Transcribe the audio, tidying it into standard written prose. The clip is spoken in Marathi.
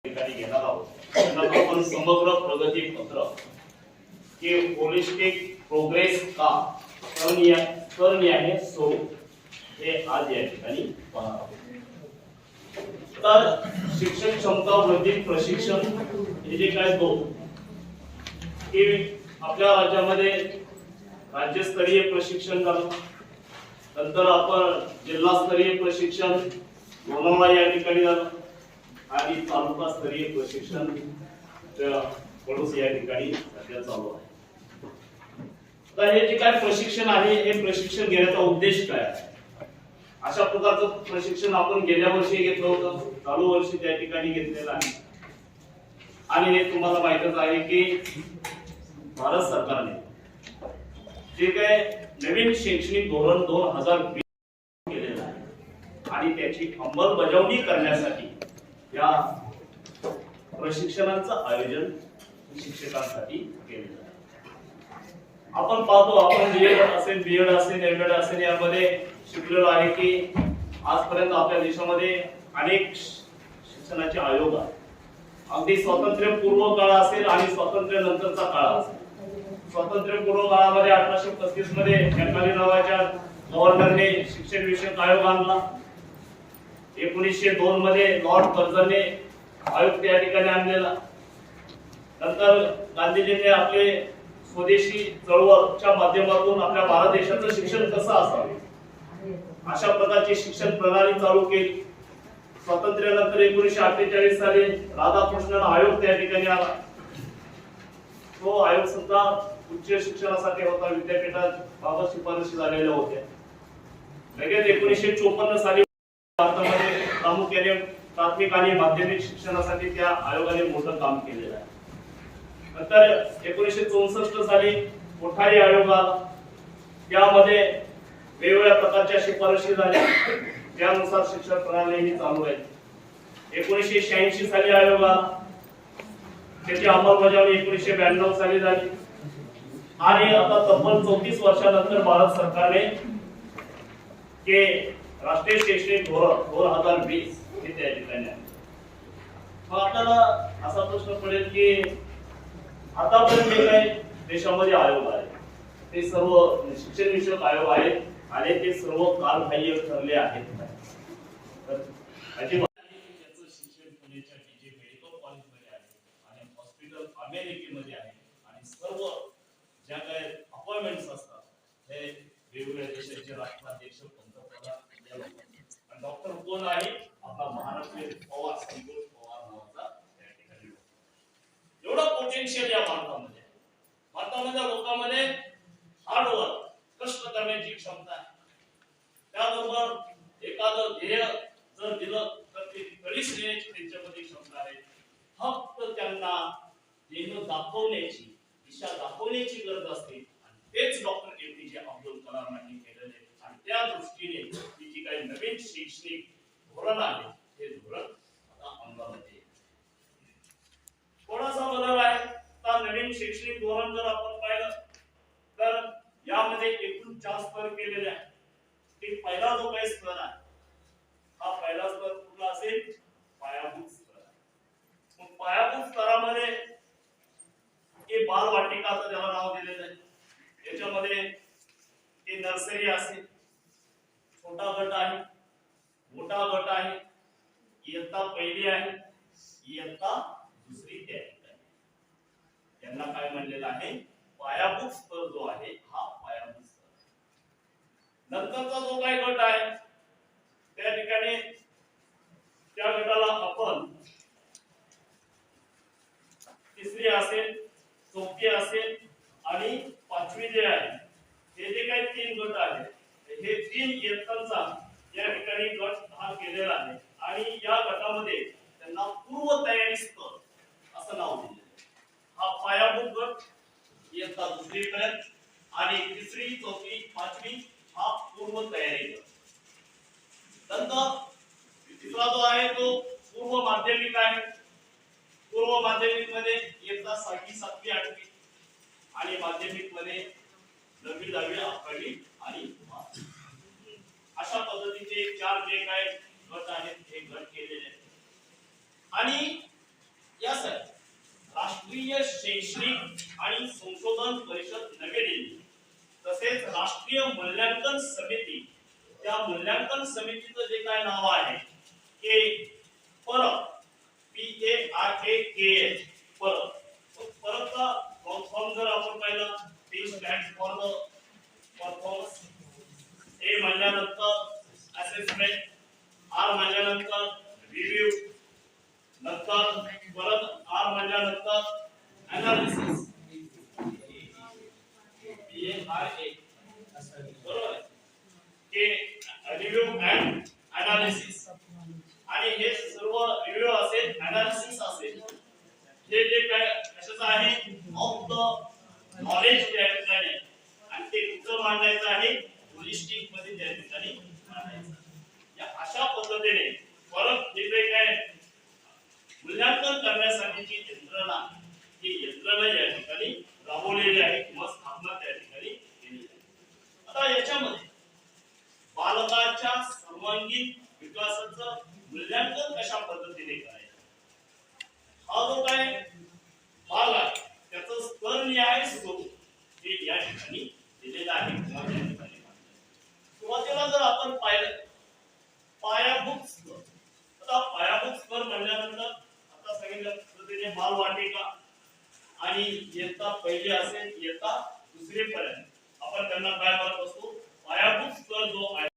ठिकाणी घेणार आहोत. त्यांना आपण समग्र प्रगती पत्र हे होलिस्टिक प्रोग्रेस का करण्याने स्वरूप हे आज या ठिकाणी पाहणार आहोत. तर शिक्षण क्षमता वृद्धी प्रशिक्षण हे जे काय दोन हे आपल्या राज्यामध्ये राज्यस्तरीय प्रशिक्षण झालं. नंतर आपण जिल्हास्तरीय प्रशिक्षण लोणावळा या ठिकाणी झालं आणि तालुकास्तरीय प्रशिक्षण पडोस या ठिकाणी सध्या चालू आहे. तर हे जे काय प्रशिक्षण आहे हे प्रशिक्षण घेण्याचा उद्देश काय आहे? अशा प्रकारचं प्रशिक्षण आपण गेल्या वर्षी घेतलं होतं, चालू वर्षी त्या ठिकाणी घेतलेलं आहे. आणि हे तुम्हाला माहितच आहे की भारत सरकारने जे काय नवीन शैक्षणिक धोरण 2020 केलेलं आहे आणि त्याची अंमलबजावणी करण्यासाठी या प्रशिक्षणाचं आयोजन शिक्षकांसाठी केलेलं आहे. आपण पाहतो, आपण बीएड असेल एमएड असेल यामध्ये शिकलेलो आहे की आजपर्यंत आपल्या देशामध्ये अनेक शिक्षणाचे आयोग आहेत. अगदी स्वातंत्र्यपूर्व काळ असेल आणि स्वातंत्र्य नंतरचा काळ असेल. स्वातंत्र्यपूर्व काळामध्ये 1835 मध्ये मेकाले नावाच्या गव्हर्नरने शिक्षण विषयक आयोग आणला. 1902 मध्ये लॉर्ड कर्झनने आयोग त्या ठिकाणी आणलेला. नंतर गांधीजींनी आपले स्वदेशी चळवळच्या माध्यमातून आपल्या भारत देशाचं शिक्षण कसं असावे अशा प्रकारची शिक्षण प्रणाली चालू केली. स्वातंत्र्यानंतर 1948 साली राधाकृष्णन आयोग त्या ठिकाणी आला. तो आयोग सुद्धा उच्च शिक्षणासाठी होता. विद्यापीठात बाबत शिफारशी झालेल्या होत्या. लगेच 1954 साली भारतामध्ये प्रामुख्याने प्राथमिक आणि माध्यमिक शिक्षणासाठी त्या आयोगाने मोठं काम केलेलं आहे. नंतर 1964 साली कोठारी आयोग आला. त्यामध्ये वेगवेगळ्या प्रकारच्या शिफारशी झाल्या. त्यानुसार शिक्षण प्रणाली चालू आहे. 1986 साली आयोग आला. त्याची अंमलबजावणी 1992 साली झाली. आणि आता तब्बल 34 वर्षानंतर भारत सरकारने के राष्ट्रीय शैक्षणिक धोरण 2020 हे त्या ठिकाणी आहे. मग आपल्याला असा प्रश्न पडेल की आतापर्यंत जे काही देशामध्ये आयोग आहे ते सर्व शिक्षण विषयक आयोग आहेत आणि ते सर्व कालबाह्य ठरले आहेत. तर त्याचं शिक्षण पुण्याच्या जे मेडिकल कॉलेजमध्ये आहे आणि हॉस्पिटल अमेरिकेमध्ये आहे आणि सर्व ज्या काही अपॉइंटमेंट्स असतात हे वेगवेगळ्या देशाचे राष्ट्राध्यक्ष पंतप्रधान डॉक्टर कोण आहे? आपला महाराष्ट्र पवार संतोष पवार नावाचा त्या ठिकाणी. एवढा पोटेन्शियल या भारतामध्ये लोकांमध्ये हार्डवर्क कष्ट करण्याची क्षमता आहे. त्याबरोबर एखादं ध्येय जर दिलं तर ते कळीस नेण्याची त्यांच्यामध्ये क्षमता आहे. फक्त त्यांना ध्येय दाखवण्याची दिशा दाखवण्याची गरज असते आणि तेच डॉक्टर एपीजे अब्दुल कलामांनी केलेले. आणि त्या दृष्टीने ही जी काही नवीन शैक्षणिक धोरण आहे हे धोरण आता अंमलामध्ये थोडासा बदल आहे. तर नवीन शैक्षणिक धोरण जर आपण पाहिलं तर यामध्ये एकूण 4 स्तर केलेले आहेत. की पहिला जो काही स्तर आहे हा पहिला स्तर कुठला असेल? पायाभूत स्तर. मग पायाभूत स्तरामध्ये हे बालवाटिकाचं त्याला नाव दिलेलं आहे. याच्यामध्ये हे नर्सरी असेल, छोटा गट आहे, मोठा गट आहे, इयत्ता पहिली आहे, इयत्ता दुसरी त्या ठिकाणी. त्यांना काय म्हणलेलं आहे? पायाभूत स्तर जो आहे हा पायाभूत स्तर. नंतरचा जो काही गट आहे त्या ठिकाणी त्या गटाला आपण तिसरी असेल, चौथी असेल आणि पाचवी जे आहे हे जे काही 3 गट आहेत हे 3 इयत्तांचा या ठिकाणी गट हा केलेला आहे. आणि या गटामध्ये त्यांना पूर्व तयारी स्तर असं नाव दिलेलं आहे. हा पायाभूत गट इयत्ता दुसरी पर्यंत आणि तिसरी, चौथी, पाचवी हा पूर्व तयारी गट. नंतर तिसरा जो आहे तो पूर्व माध्यमिक आहे. पूर्व माध्यमिक मध्ये इयत्ता 6वी, 7वी, 8वी आणि माध्यमिक मध्ये 9वी, 10वी, 11वी आणि 12वी. अशा पद्धतीचे 4 जे काही गट आहेत हे गट केलेले आहेत. आणि राष्ट्रीय शैक्षणिक आणि संशोधन परिषद नवी दिल्ली तसेच राष्ट्रीय मूल्यांकन समिती, त्या मूल्यांकन समितीचं जे काय नाव आहे के परत, PARAKH परत. परतचा फॉर्म जर आपण पाहिला, P stands for the performance, A म्हणल्यानंतर असेसमेंट, R म्हणल्यानंतर रिव्ह्यू, नंतर परत R म्हणल्यानंतर अनालिसिस, PARA बरोबर के रिव्ह्यू अँड अनालिसिस. आणि हे सर्व रिव्ह्यू असेल, अनालिसिस असेल, हे जे काय कशाचं आहे ऑफ द नॉलेज त्या ठिकाणी, आणि ते कुठं मांडायचं आहे होलिस्टिक मध्ये त्या ठिकाणी मांडायचं. या अशा पद्धतीने परत जे काय मूल्यांकन करण्यासाठीची यंत्रणा, ही यंत्रणा या ठिकाणी राबवलेली आहे किंवा स्थापना त्या ठिकाणी केली आहे. आता याच्यामध्ये बालकाच्या सर्वांगीण विकासाचं मूल्यांकन कशा पद्धतीने करायचं, हा जो काय भाग आहे त्याचं स्तरनिहाय स्वरूप हे या ठिकाणी दिलेलं आहे किंवा त्या ठिकाणी. सुरुवातीला जर आपण पाहिलं पायाभूत स्तर, आता पायाभूत स्तर म्हणल्यानंतर आता सांगितलं पद्धतीने बालवाटिका आणि इयत्ता पहिली असेल इयत्ता दुसरी पर्यंत आपण त्यांना काय करत असतो, पायाभूत स्तर जो आहे